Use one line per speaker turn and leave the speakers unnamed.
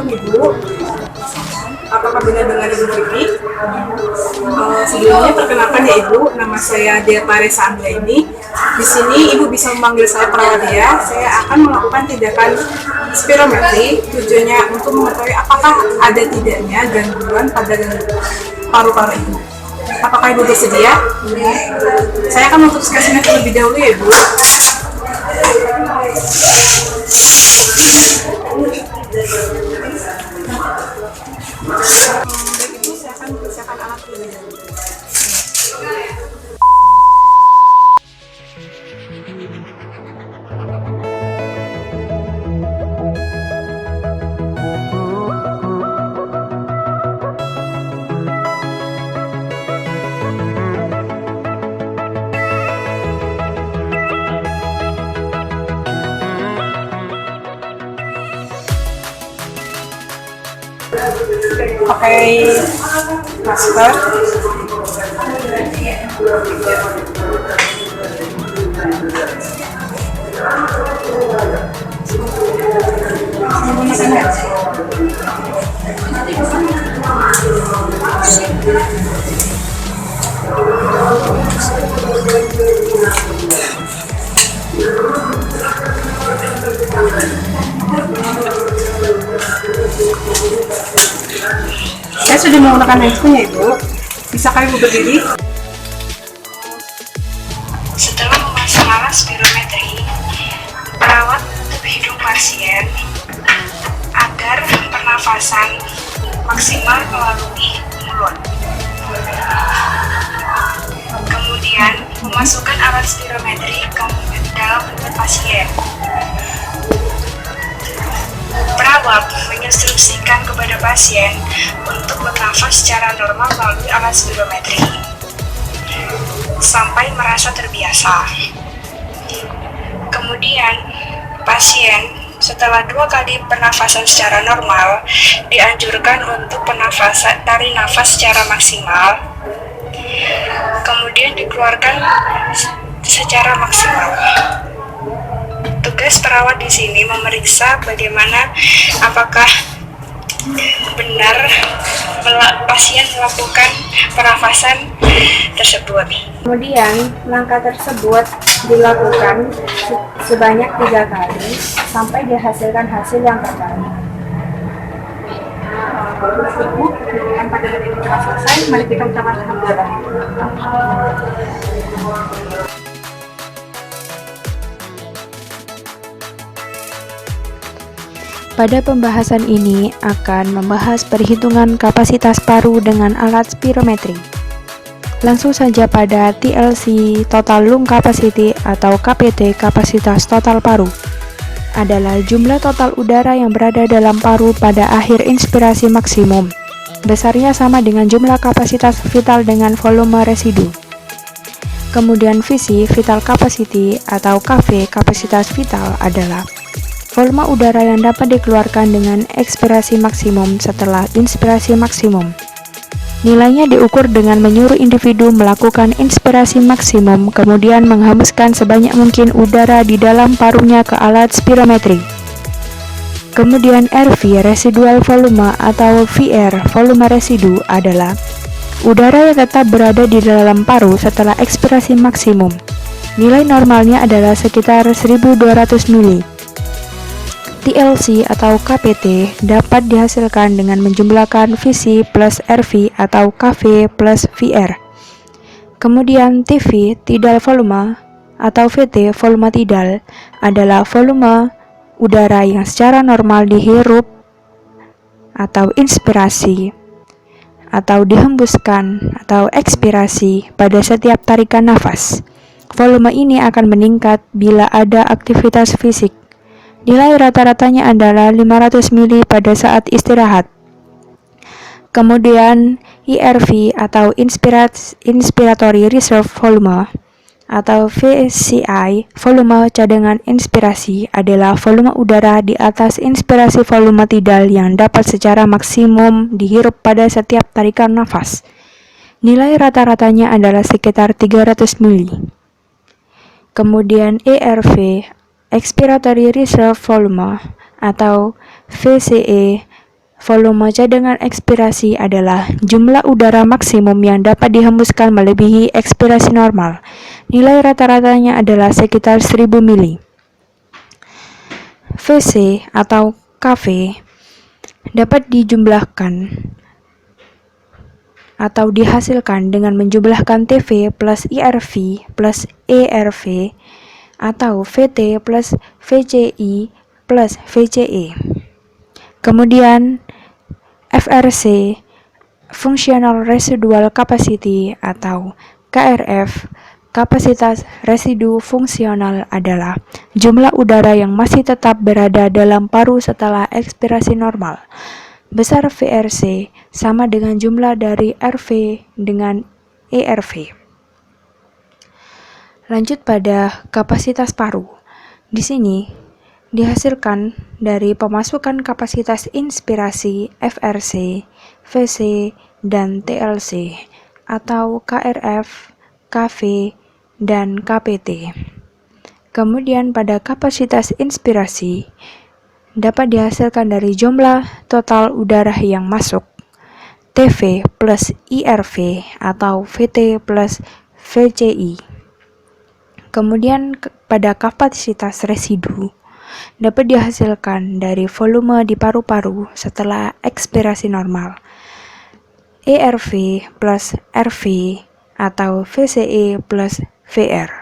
Ibu. Apakah benar dengan Ibu Vivi? Sebelumnya perkenalkan ya Ibu, nama saya Dea Paresa Anggraini. Di sini Ibu bisa memanggil saya perawat Dea. Saya akan melakukan tindakan spirometri, tujuannya untuk mengetahui apakah ada tidaknya gangguan pada paru-paru Ibu. Apakah Ibu bersedia? Saya akan menginstruksikannya terlebih dahulu ya Ibu. Baik Ibu, saya akan persiapkan alat ini. Pakai masker. Menggunakan headset. Saya sudah menggunakan handphone ya Ibu. Bisakah Ibu berdiri?
Setelah memasang alat spirometri, perawat menutup hidung pasien agar pernafasan maksimal melalui mulut. Kemudian memasukkan alat spirometri ke dalam mulut pasien. Perawat menginstruksikan kepada pasien untuk bernafas secara normal melalui alat spirometri sampai merasa terbiasa. Kemudian, pasien setelah 2 kali pernafasan secara normal dianjurkan untuk tarik nafas secara maksimal, kemudian dikeluarkan secara maksimal. Tugas perawat di sini memeriksa bagaimana apakah benar pasien melakukan pernafasan tersebut.
Kemudian langkah tersebut dilakukan sebanyak 3 kali sampai dihasilkan hasil yang terbaik.
Ibu, pada detik ini telah selesai. Mari kita ucapkan alhamdulillah.
Pada pembahasan ini akan membahas perhitungan kapasitas paru dengan alat spirometri. Langsung saja pada TLC Total Lung Capacity atau KPT kapasitas total paru adalah jumlah total udara yang berada dalam paru pada akhir inspirasi maksimum. Besarnya sama dengan jumlah kapasitas vital dengan volume residu. Kemudian VC Vital Capacity atau KV kapasitas vital adalah volume udara yang dapat dikeluarkan dengan ekspirasi maksimum setelah inspirasi maksimum. Nilainya diukur dengan menyuruh individu melakukan inspirasi maksimum, kemudian menghembuskan sebanyak mungkin udara di dalam parunya ke alat spirometri. Kemudian RV, residual volume atau VR, volume residu adalah udara yang tetap berada di dalam paru setelah ekspirasi maksimum. Nilai normalnya adalah sekitar 1200 mili. TLC atau KPT dapat dihasilkan dengan menjumlahkan VC plus RV atau KV plus VR. Kemudian TV, tidal volume, atau VT, volume tidal, adalah volume udara yang secara normal dihirup atau inspirasi atau dihembuskan atau ekspirasi pada setiap tarikan nafas. Volume ini akan meningkat bila ada aktivitas fisik. Nilai rata-ratanya adalah 500 mili pada saat istirahat. Kemudian IRV atau Inspiratory Reserve Volume atau VCI, volume cadangan inspirasi, adalah volume udara di atas inspirasi volume tidal yang dapat secara maksimum dihirup pada setiap tarikan nafas. Nilai rata-ratanya adalah sekitar 300 mili. Kemudian ERV, Expiratory Reserve Volume atau VCE, volume cadangan ekspirasi adalah jumlah udara maksimum yang dapat dihembuskan melebihi ekspirasi normal. Nilai rata-ratanya adalah sekitar 1000 mili. VC atau KV dapat dijumlahkan atau dihasilkan dengan menjumlahkan TV plus IRV plus ERV atau VT plus VCI plus VCE. Kemudian FRC, Functional Residual Capacity atau KRF, kapasitas residu fungsional adalah jumlah udara yang masih tetap berada dalam paru setelah ekspirasi normal. Besar VRC sama dengan jumlah dari RV dengan ERV. Lanjut pada kapasitas paru. Di sini dihasilkan dari pemasukan kapasitas inspirasi FRC, VC, dan TLC atau KRF, KV, dan KPT. Kemudian pada kapasitas inspirasi dapat dihasilkan dari jumlah total udara yang masuk, TV plus IRV atau VT plus VCI. Kemudian pada kapasitas residu dapat dihasilkan dari volume di paru-paru setelah ekspirasi normal, ERV plus RV atau VCE plus VR.